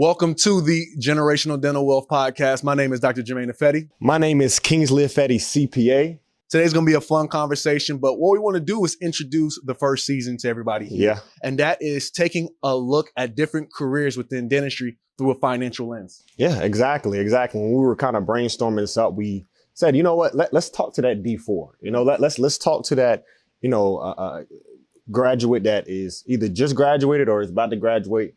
Welcome to the Generational Dental Wealth Podcast. My name is Dr. Jermaine Affetti. My name is Kingsley Affetti, CPA. Today's going to be a fun conversation, but what we want to do is introduce the first season to everybody here. Yeah. And that is taking a look at different careers within dentistry through a financial lens. Yeah, exactly. When we were kind of brainstorming this up, we said, you know what, let's talk to that D4. Let's talk to that, graduate that is either just graduated or is about to graduate.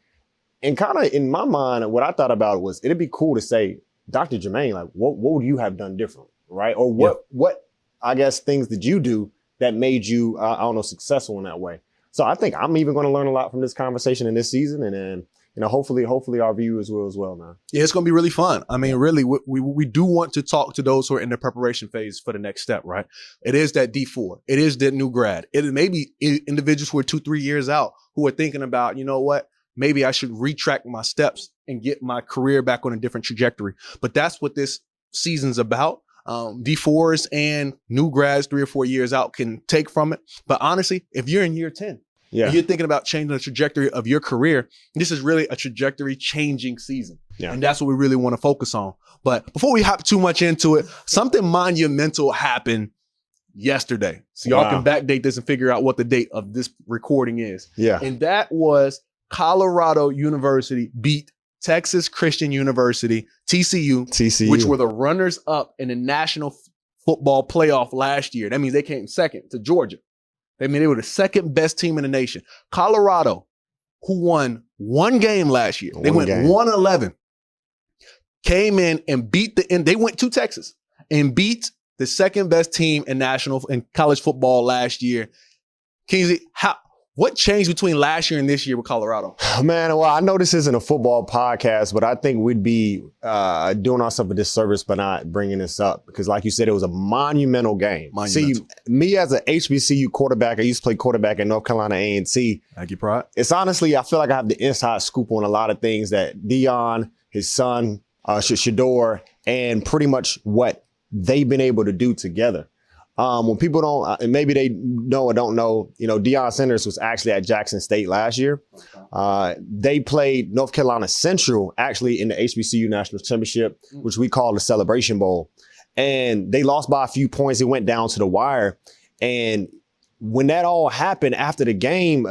And kind of in my mind, what I thought about was it'd be cool to say, Dr. Jermaine, like, what would you have done different, right? Or what I guess things did you do that made you, successful in that way? So I think I'm even going to learn a lot from this conversation in this season, and then hopefully our viewers will as well, man. Yeah, it's going to be really fun. I mean, really, we do want to talk to those who are in the preparation phase for the next step, right? It is that D4. It is that new grad. It may be individuals who are 2-3 years out who are thinking about, you know what? Maybe I should retract my steps and get my career back on a different trajectory. But that's what this season's about. D4s and new grads 3 or 4 years out can take from it. But honestly, if you're in year 10, and you're thinking about changing the trajectory of your career, this is really a trajectory changing season. Yeah. And that's what we really want to focus on. But before we hop too much into it, something monumental happened yesterday. So y'all can backdate this and figure out what the date of this recording is. Yeah. And that was Colorado University beat Texas Christian University, TCU, which were the runners up in the National Football Playoff last year. That means they came second to Georgia. I mean, they were the second best team in the nation. Colorado, who won one game last year, they went 1-11, came in and they went to Texas and beat the second best team in college football last year. Kingsley, what changed between last year and this year with Colorado? Man, well, I know this isn't a football podcast, but I think we'd be doing ourselves a disservice by not bringing this up because, like you said, it was a monumental game. See, me as an HBCU quarterback, I used to play quarterback at North Carolina A&T. Thank you, Pride. It's honestly, I feel like I have the inside scoop on a lot of things that Dion, his son, Shador, and pretty much what they've been able to do together. When people don't, and maybe they know or don't know, Deion Sanders was actually at Jackson State last year. They played North Carolina Central actually in the HBCU National Championship, which we call the Celebration Bowl. And they lost by a few points. It went down to the wire. And when that all happened after the game,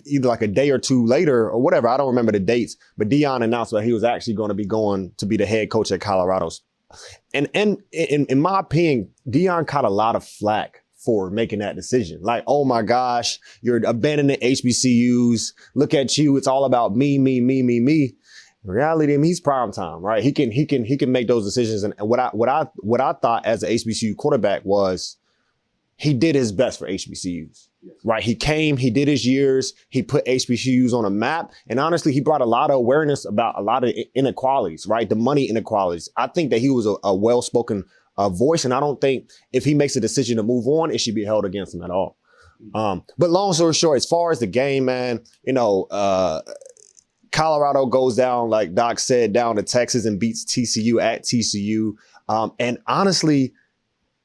either like a day or two later or whatever, I don't remember the dates, but Deion announced that he was actually going to be going to be the head coach at Colorado's. And in my opinion, Deion caught a lot of flack for making that decision. Like, oh my gosh, you're abandoning HBCUs. Look at you. It's all about me. In reality, I mean, he's prime time, right? He can make those decisions. And what I thought as an HBCU quarterback was he did his best for HBCUs. Right. He came, he did his years, he put HBCUs on a map. And honestly, he brought a lot of awareness about a lot of inequalities, right? The money inequalities. I think that he was a well-spoken voice. And I don't think if he makes a decision to move on, it should be held against him at all. But long story short, as far as the game, man, Colorado goes down, like Doc said, down to Texas and beats TCU at TCU. And honestly,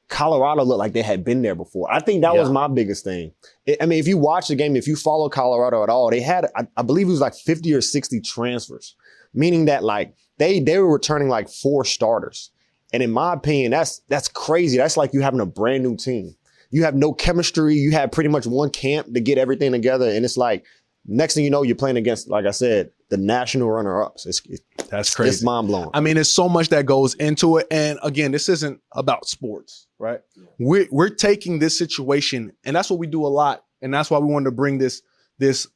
Colorado looked like they had been there before. I think that was my biggest thing. If you watch the game, if you follow Colorado at all, they had, I believe it was like 50 or 60 transfers, meaning that like they were returning like 4 starters. And in my opinion, that's crazy. That's like you having a brand new team. You have no chemistry. You have pretty much one camp to get everything together. And it's like, next thing you know, you're playing against, like I said, the national runner-ups. That's crazy. It's mind-blowing. I mean, there's so much that goes into it. And again, this isn't about sports, right? We're taking this situation, and that's what we do a lot. And that's why we wanted to bring this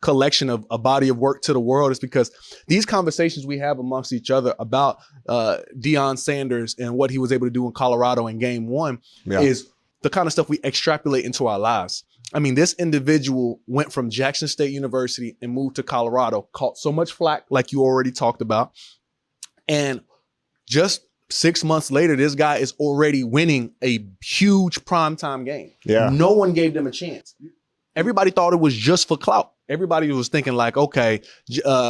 collection of a body of work to the world, is because these conversations we have amongst each other about Deion Sanders and what he was able to do in Colorado in game 1 is the kind of stuff we extrapolate into our lives. I mean, this individual went from Jackson State University and moved to Colorado, caught so much flack, like you already talked about. And just 6 months later, this guy is already winning a huge primetime game. Yeah. No one gave them a chance. Everybody thought it was just for clout. Everybody was thinking like, okay,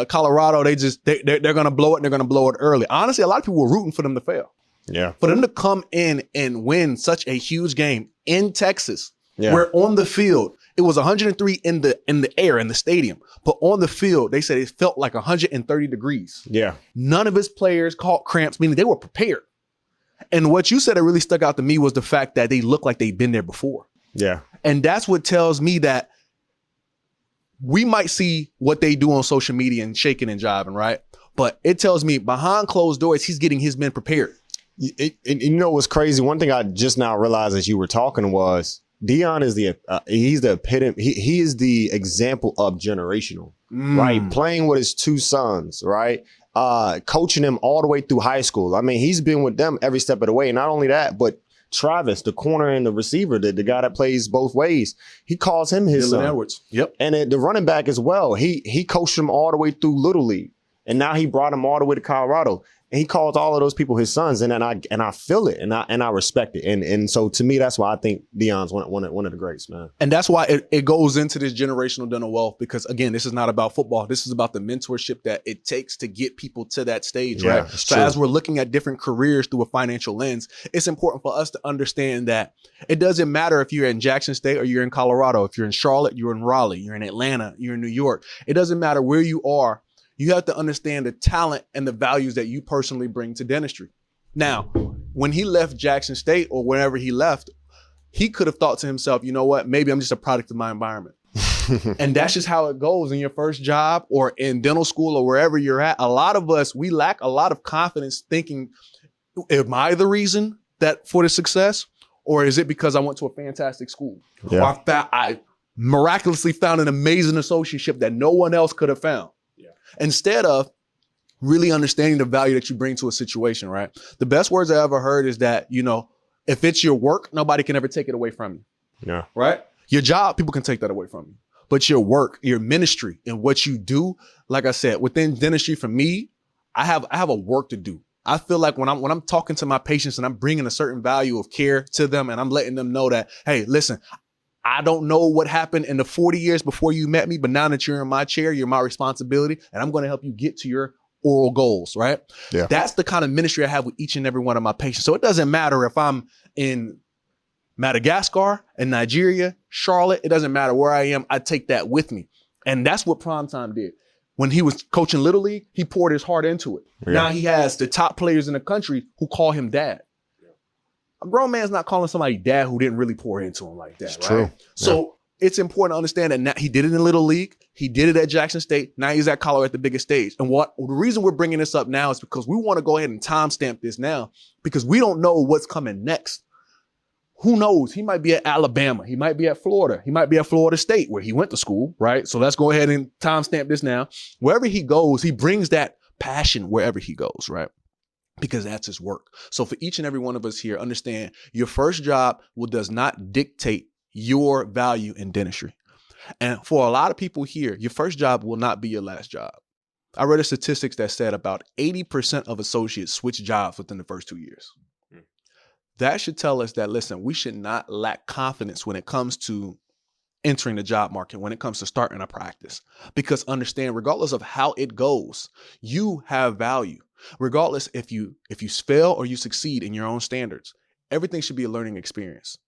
Colorado, they're going to blow it. And they're going to blow it early. Honestly, a lot of people were rooting for them to fail. Yeah. For them to come in and win such a huge game in Texas, where on the field, It was 103 in the air in the stadium, but on the field, they said it felt like 130 degrees. Yeah. None of his players caught cramps, meaning they were prepared. And what you said that really stuck out to me was the fact that they looked like they'd been there before. Yeah. And that's what tells me that we might see what they do on social media and shaking and jiving, right? But it tells me behind closed doors, he's getting his men prepared. And you know what's crazy? One thing I just now realized as you were talking was Dion is he's the epitome. He is the example of generational, right? Playing with his two sons, right? Coaching them all the way through high school. I mean, he's been with them every step of the way. Not only that, but Travis, the corner and the receiver, the guy that plays both ways, he calls him his son. Edwards. Yep. And the running back as well. He coached him all the way through Little League. And now he brought him all the way to Colorado. And he calls all of those people his sons. And I feel it and I respect it. And so to me, that's why I think Dion's one of the greats, man. And that's why it goes into this generational dental wealth, because again, this is not about football. This is about the mentorship that it takes to get people to that stage, right? So as we're looking at different careers through a financial lens, it's important for us to understand that it doesn't matter if you're in Jackson State or you're in Colorado. If you're in Charlotte, you're in Raleigh, you're in Atlanta, you're in New York. It doesn't matter where you are. You have to understand the talent and the values that you personally bring to dentistry. Now, when he left Jackson State or wherever he left, he could have thought to himself, you know what, maybe I'm just a product of my environment. And that's just how it goes in your first job or in dental school or wherever you're at. A lot of us, we lack a lot of confidence thinking, am I the reason that for the success? Or is it because I went to a fantastic school? Yeah. Or I miraculously found an amazing associateship that no one else could have found. Instead of really understanding the value that you bring to a situation, right? The best words I ever heard is that, you know, if it's your work, nobody can ever take it away from you. Yeah. Right? Your job, people can take that away from you. But your work, your ministry, and what you do, like I said, within dentistry, for me, I have a work to do. I feel like when I'm talking to my patients and I'm bringing a certain value of care to them and I'm letting them know that, hey, listen, I don't know what happened in the 40 years before you met me, but now that you're in my chair, you're my responsibility, and I'm going to help you get to your oral goals, right? Yeah. That's the kind of ministry I have with each and every one of my patients. So it doesn't matter if I'm in Madagascar, in Nigeria, Charlotte, it doesn't matter where I am, I take that with me. And that's what Primetime did. When he was coaching Little League, he poured his heart into it. Yeah. Now he has the top players in the country who call him dad. A grown man's not calling somebody dad who didn't really pour into him like that, it's right? True. So it's important to understand that now he did it in Little League. He did it at Jackson State. Now he's at Colorado at the biggest stage. And the reason we're bringing this up now is because we want to go ahead and timestamp this now because we don't know what's coming next. Who knows? He might be at Alabama. He might be at Florida. He might be at Florida State where he went to school, right? So let's go ahead and timestamp this now. Wherever he goes, he brings that passion wherever he goes, right? Because that's his work. So for each and every one of us here, understand your first job does not dictate your value in dentistry. And for a lot of people here, your first job will not be your last job. I read a statistics that said about 80% of associates switch jobs within the first 2 years. That should tell us that, listen, we should not lack confidence when it comes to entering the job market, when it comes to starting a practice. Because understand, regardless of how it goes, you have value. Regardless if you fail or you succeed in your own standards, everything should be a learning experience.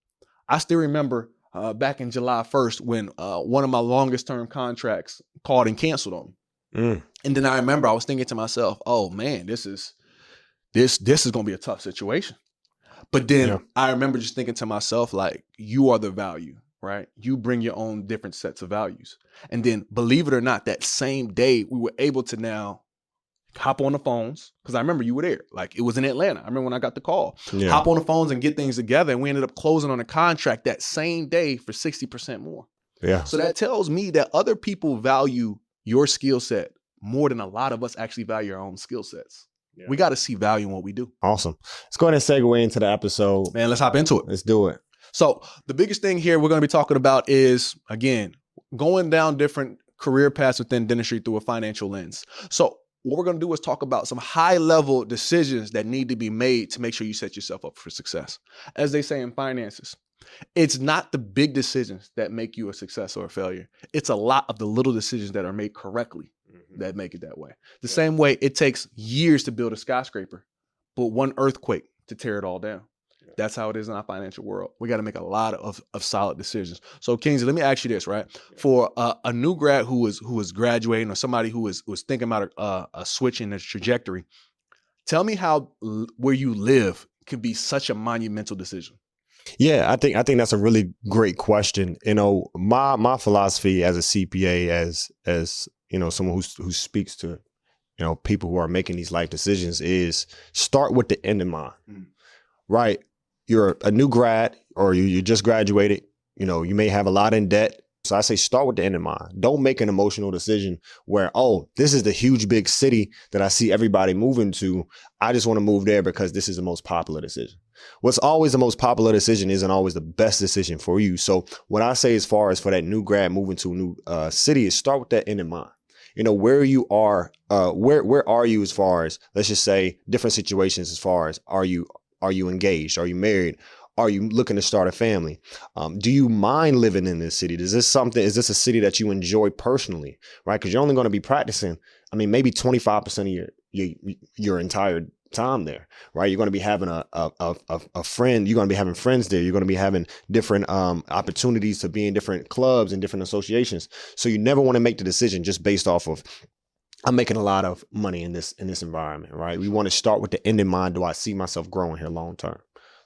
I still remember back in July 1st when one of my longest term contracts called and canceled on me. And then I remember I was thinking to myself, oh man, this is going to be a tough situation. But then I remember just thinking to myself, like, you are the value, right? You bring your own different sets of values. And then believe it or not, that same day we were able to now hop on the phones, because I remember you were there. Like, it was in Atlanta. I remember when I got the call. Yeah. Hop on the phones and get things together. And we ended up closing on a contract that same day for 60% more. Yeah. So that tells me that other people value your skill set more than a lot of us actually value our own skill sets. Yeah. We got to see value in what we do. Awesome. Let's go ahead and segue into the episode. Man, let's hop into it. Let's do it. So the biggest thing here we're going to be talking about is, again, going down different career paths within dentistry through a financial lens. So what we're going to do is talk about some high-level decisions that need to be made to make sure you set yourself up for success. As they say in finances, it's not the big decisions that make you a success or a failure. It's a lot of the little decisions that are made correctly that make it that way. The same way it takes years to build a skyscraper, but one earthquake to tear it all down. That's how it is in our financial world. We got to make a lot of solid decisions. So Kingsley, let me ask you this, right? For a new grad who is graduating, or somebody who was thinking about a switch in their trajectory, tell me how where you live could be such a monumental decision. Yeah, I think that's a really great question. You know, my philosophy as a CPA, as you know, someone who speaks to, you know, people who are making these life decisions, is start with the end in mind. Right? You're a new grad, or you just graduated. You know, you may have a lot in debt. So I say start with the end in mind. Don't make an emotional decision where, oh, this is the huge big city that I see everybody moving to. I just want to move there because this is the most popular decision. What's always the most popular decision isn't always the best decision for you. So what I say as far as for that new grad moving to a new city is start with that end in mind. You know, where you are, where are you as far as, let's just say, different situations as far as, are you engaged? Are you married? Are you looking to start a family? Do you mind living in this city? Is this a city that you enjoy personally, right? Because you're only going to be practicing, I mean, maybe 25% of your entire time there, right? You're going to be having a friend. You're going to be having friends there. You're going to be having different opportunities to be in different clubs and different associations. So you never want to make the decision just based off of, I'm making a lot of money in this environment, right? We want to start with the end in mind. Do I see myself growing here long term?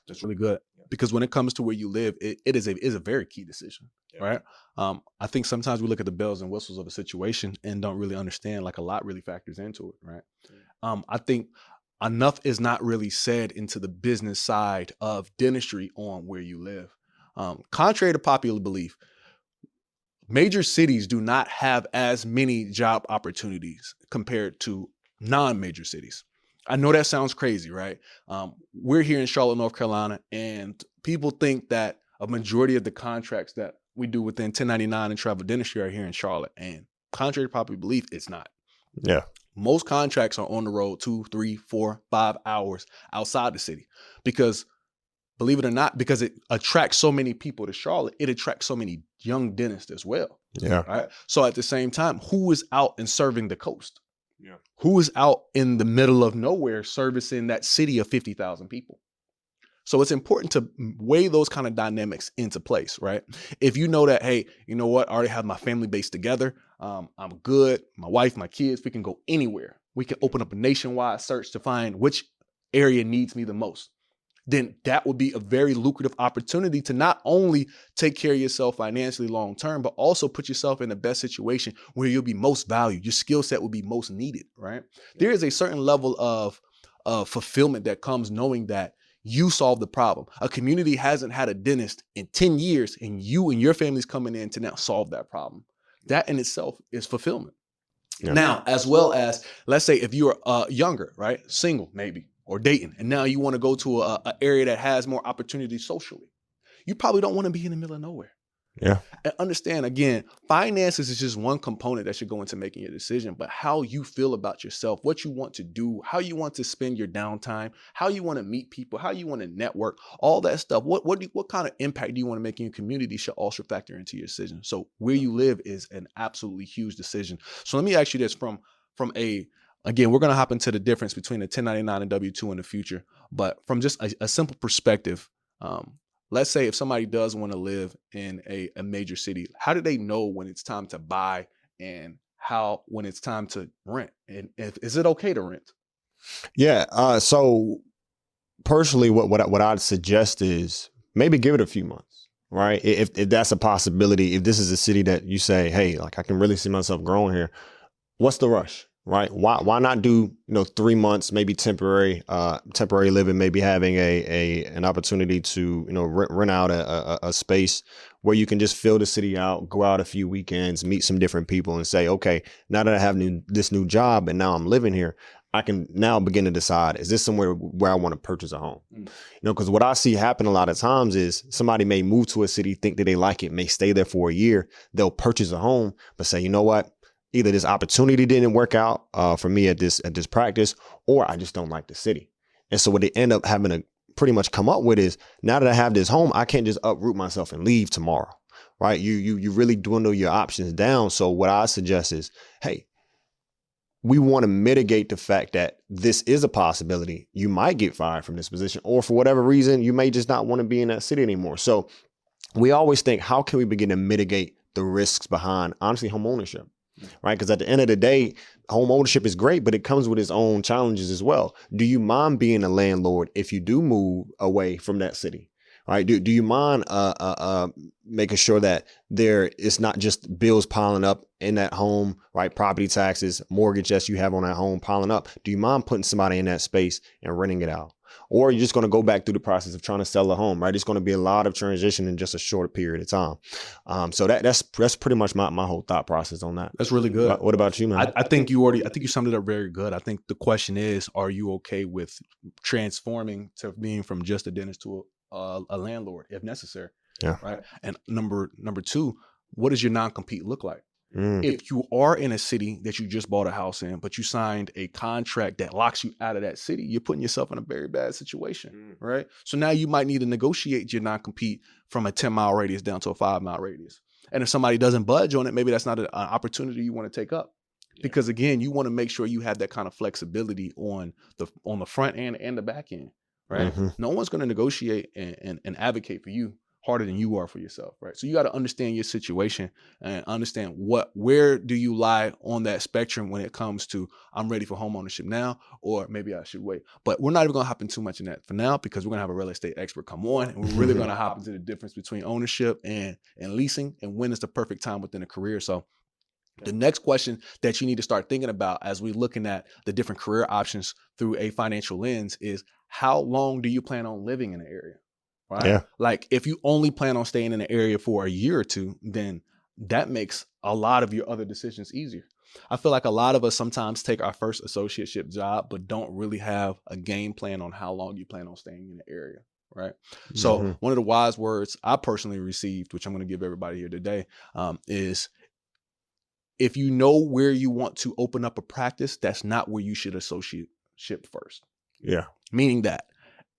That's really good. Because when it comes to where you live, it is a very key decision, right? I think sometimes we look at the bells and whistles of a situation and don't really understand, like a lot really factors into it, right? I think enough is not really said into the business side of dentistry on where you live. Contrary to popular belief, major cities do not have as many job opportunities compared to non-major cities. I know that sounds crazy, right? We're here in Charlotte, North Carolina, and people think that a majority of the contracts that we do within 1099 and travel dentistry are here in Charlotte. And contrary to popular belief, it's not. Yeah. Most contracts are on the road 2, 3, 4, 5 hours outside the city because, believe it or not, because it attracts so many people to Charlotte, it attracts so many young dentists as well. Yeah. Right. So at the same time, who is out and serving the coast? Yeah. Who is out in the middle of nowhere servicing that city of 50,000 people? So it's important to weigh those kind of dynamics into place, right? If you know that, hey, you know what? I already have my family base together. I'm good. My wife, my kids, we can go anywhere. We can open up a nationwide search to find which area needs me the most. Then that would be a very lucrative opportunity to not only take care of yourself financially long term, but also put yourself in the best situation where you'll be most valued. Your skill set will be most needed, right? There is a certain level of fulfillment that comes knowing that you solve the problem. A community hasn't had a dentist in 10 years and you and your family's coming in to now solve that problem. That in itself is fulfillment. Yeah. Now, as well as, let's say if you're younger, right? Single, maybe. Or dating, and now you want to go to a area that has more opportunities socially. You probably don't want to be in the middle of nowhere. Yeah. And understand, again, finances is just one component that should go into making your decision, but how you feel about yourself, what you want to do, how you want to spend your downtime, how you want to meet people, how you want to network, all that stuff. What kind of impact do you want to make in your community should also factor into your decision. So where you live is an absolutely huge decision. So let me ask you this again, we're going to hop into the difference between a 1099 and W-2 in the future, but from just a simple perspective, let's say if somebody does want to live in a major city, how do they know when it's time to buy and when it's time to rent? And is it okay to rent? Yeah. So personally, what I'd suggest is maybe give it a few months, right? If that's a possibility, if this is a city that you say, hey, like I can really see myself growing here, what's the rush? Right? Why not do 3 months, maybe temporary living, maybe having an opportunity to rent out a space where you can just fill the city out, go out a few weekends, meet some different people, and say, okay, now that I have this new job and now I'm living here, I can now begin to decide, is this somewhere where I want to purchase a home? Because what I see happen a lot of times is somebody may move to a city, think that they like it, may stay there for a year, they'll purchase a home, but say, you know what? Either this opportunity didn't work out for me at this practice, or I just don't like the city. And so what they end up having to pretty much come up with is, now that I have this home, I can't just uproot myself and leave tomorrow, right? You really dwindle your options down. So what I suggest is, hey, we want to mitigate the fact that this is a possibility. You might get fired from this position, or for whatever reason, you may just not want to be in that city anymore. So we always think, how can we begin to mitigate the risks behind, honestly, home ownership, right? Because at the end of the day, home ownership is great, but it comes with its own challenges as well. Do you mind being a landlord if you do move away from that city? Right? Do you mind making sure that there is not just bills piling up in that home, right? Property taxes, mortgage that you have on that home piling up. Do you mind putting somebody in that space and renting it out? Or are you just going to go back through the process of trying to sell a home, right? It's going to be a lot of transition in just a short period of time. So that's pretty much my whole thought process on that. That's really good. What about you, man? I think you summed it up very good. I think the question is, are you okay with transforming to being from just a dentist to a landlord if necessary? Yeah. Right. And number two, what does your non-compete look like? If you are in a city that you just bought a house in, but you signed a contract that locks you out of that city, you're putting yourself in a very bad situation, right? So now you might need to negotiate your non-compete from a 10-mile radius down to a 5-mile radius. And if somebody doesn't budge on it, maybe that's not an opportunity you want to take up. Because again, you want to make sure you have that kind of flexibility on the front end and the back end, right? No one's going to negotiate and advocate for you harder than you are for yourself, right? So you got to understand your situation and understand where do you lie on that spectrum when it comes to, I'm ready for home ownership now, or maybe I should wait. But we're not even going to hop in too much in that for now, because we're going to have a real estate expert come on, and we're really going to hop into the difference between ownership and leasing, and when is the perfect time within a career. So the next question that you need to start thinking about as we're looking at the different career options through a financial lens is, how long do you plan on living in the area? Right? Yeah. Like if you only plan on staying in the area for a year or two, then that makes a lot of your other decisions easier. I feel like a lot of us sometimes take our first associateship job, but don't really have a game plan on how long you plan on staying in the area. Right. So one of the wise words I personally received, which I'm going to give everybody here today, is, if you know where you want to open up a practice, that's not where you should associateship first. Yeah. Meaning that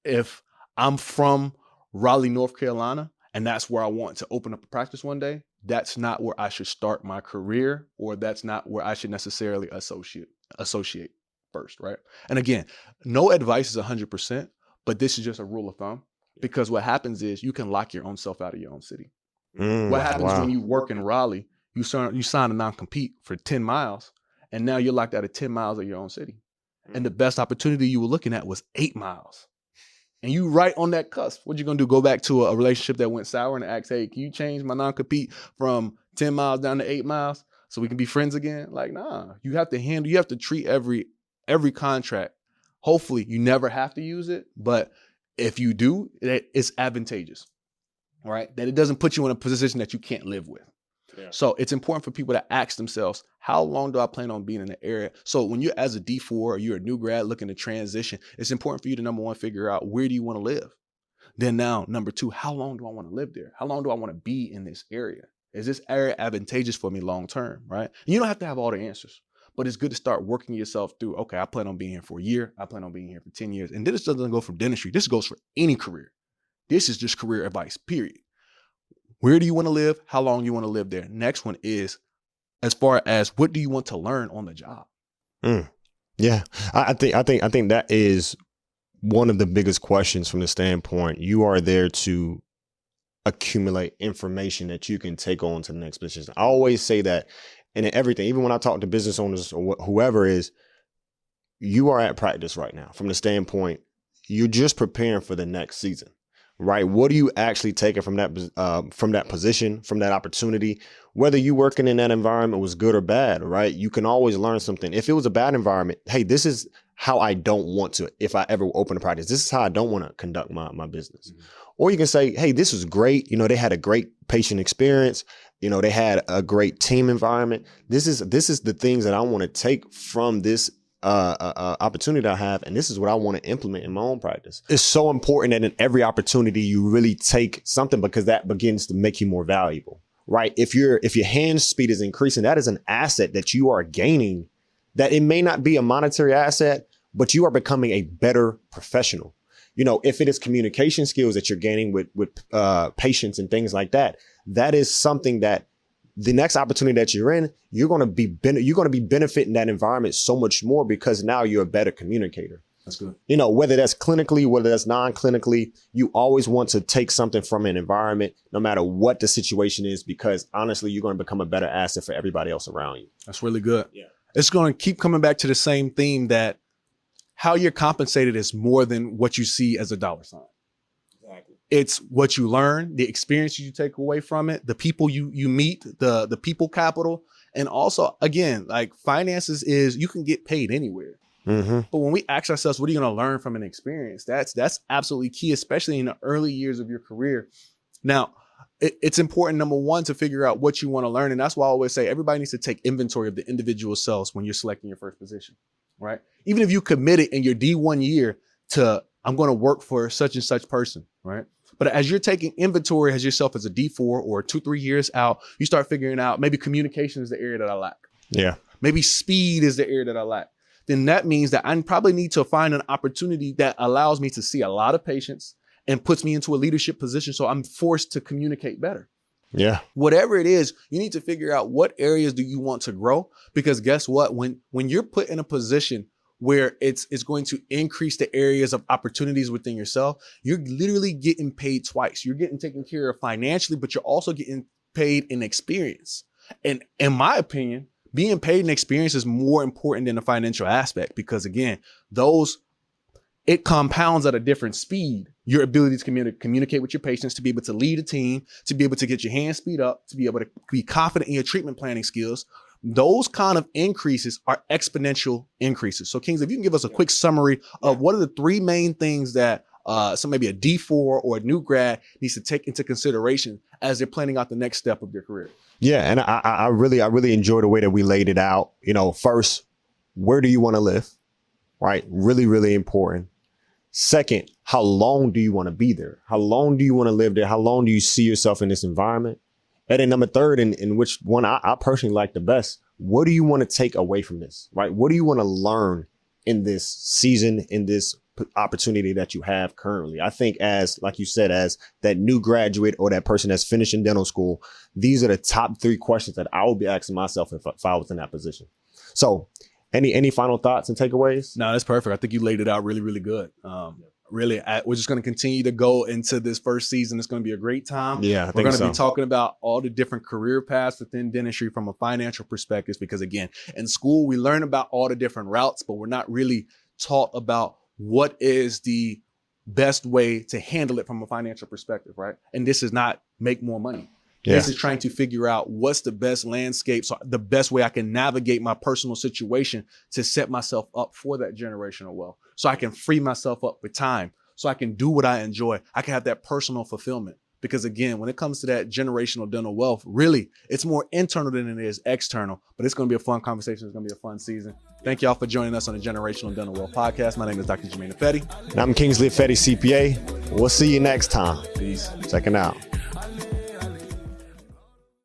if I'm from Raleigh, North Carolina, and that's where I want to open up a practice one day, that's not where I should start my career, or that's not where I should necessarily associate first, right? And again, no advice is 100%, but this is just a rule of thumb, because what happens is you can lock your own self out of your own city. What happens when you work in Raleigh, you sign a non-compete for 10 miles, and now you're locked out of 10 miles of your own city. And the best opportunity you were looking at was 8 miles. And you right on that cusp. What you gonna do? Go back to a relationship that went sour and ask, hey, can you change my non-compete from 10 miles down to 8 miles so we can be friends again? Like, nah, you have to treat every contract. Hopefully you never have to use it, but if you do, it's advantageous, right? That it doesn't put you in a position that you can't live with. Yeah. So it's important for people to ask themselves, how long do I plan on being in the area? So when you're as a D4 or you're a new grad looking to transition, it's important for you to, number one, figure out, where do you want to live? Then now, number two, how long do I want to live there? How long do I want to be in this area? Is this area advantageous for me long term, right? And you don't have to have all the answers, but it's good to start working yourself through, okay, I plan on being here for a year. I plan on being here for 10 years. And this doesn't go for dentistry. This goes for any career. This is just career advice, period. Where do you want to live? How long you want to live there? Next one is, as far as, what do you want to learn on the job? Yeah, I think that is one of the biggest questions from the standpoint. You are there to accumulate information that you can take on to the next position. I always say that, and in everything, even when I talk to business owners or whoever is, you are at practice right now. From the standpoint, you're just preparing for the next season. Right? What are you actually taking from that position, from that opportunity? Whether you working in that environment was good or bad, right? You can always learn something. If it was a bad environment, hey, this is how I don't want to, if I ever open a practice, this is how I don't want to conduct my business. Or you can say, hey, this was great. They had a great patient experience. They had a great team environment. This is the things that I want to take from this opportunity I have, and this is what I want to implement in my own practice. It's so important that in every opportunity you really take something, because that begins to make you more valuable, right? If your hand speed is increasing, that is an asset that you are gaining, that it may not be a monetary asset, but you are becoming a better professional. If it is communication skills that you're gaining with patients and things like that, that is something that the next opportunity that you're in, you're going to be benefiting that environment so much more because now you're a better communicator. That's good. You know, whether that's clinically, whether that's non-clinically, you always want to take something from an environment, no matter what the situation is, because honestly, you're going to become a better asset for everybody else around you. That's really good. Yeah. It's going to keep coming back to the same theme that how you're compensated is more than what you see as a dollar sign. Exactly. It's what you learn, the experience you take away from it, the people you meet, the people capital. And also, again, like finances is you can get paid anywhere. Mm-hmm. But when we ask ourselves, what are you going to learn from an experience? That's absolutely key, especially in the early years of your career. Now, it's important, number one, to figure out what you want to learn. And that's why I always say everybody needs to take inventory of the individual selves when you're selecting your first position, right? Even if you committed in your D1 year to, I'm going to work for such and such person, right? But as you're taking inventory as yourself as a D4 or 2-3 years out, you start figuring out maybe communication is the area that I lack. Yeah. Maybe speed is the area that I lack. Then that means that I probably need to find an opportunity that allows me to see a lot of patients and puts me into a leadership position. So I'm forced to communicate better. Yeah. Whatever it is, you need to figure out what areas do you want to grow? Because guess what? When you're put in a position where it's going to increase the areas of opportunities within yourself, you're literally getting paid twice. You're getting taken care of financially, but you're also getting paid in experience. And in my opinion, being paid in experience is more important than the financial aspect because, again, it compounds at a different speed. Your ability to communicate with your patients, to be able to lead a team, to be able to get your hands speed up, to be able to be confident in your treatment planning skills. Those kind of increases are exponential increases. So, Kings, if you can give us a quick summary of what are the three main things that maybe a D4 or a new grad needs to take into consideration as they're planning out the next step of their career. Yeah. And I really enjoy the way that we laid it out. You know, first, where do you want to live? Right. Really, really important. Second, how long do you want to be there? How long do you want to live there? How long do you see yourself in this environment? And then number third, in which one I personally like the best, what do you want to take away from this? Right. What do you want to learn in this season, in this opportunity that you have currently? I think like you said, as that new graduate or that person that's finishing dental school, these are the top 3 questions that I will be asking myself if I was in that position. So any final thoughts and takeaways? No, that's perfect. I think you laid it out really, really good. We're just going to continue to go into this first season. It's going to be a great time. Yeah, we're going to be talking about all the different career paths within dentistry from a financial perspective, because again, in school, we learn about all the different routes, but we're not really taught about what is the best way to handle it from a financial perspective, right? And this is not make more money. Yeah. This is trying to figure out what's the best landscape, so the best way I can navigate my personal situation to set myself up for that generational wealth. So I can free myself up with time, so I can do what I enjoy. I can have that personal fulfillment. Because again, when it comes to that generational dental wealth, really, it's more internal than it is external. But it's going to be a fun conversation. It's going to be a fun season. Thank y'all for joining us on the Generational Dental Wealth Podcast. My name is Dr. Jermaine Affetti. And I'm Kingsley Affetti, CPA. We'll see you next time. Peace. Checking out.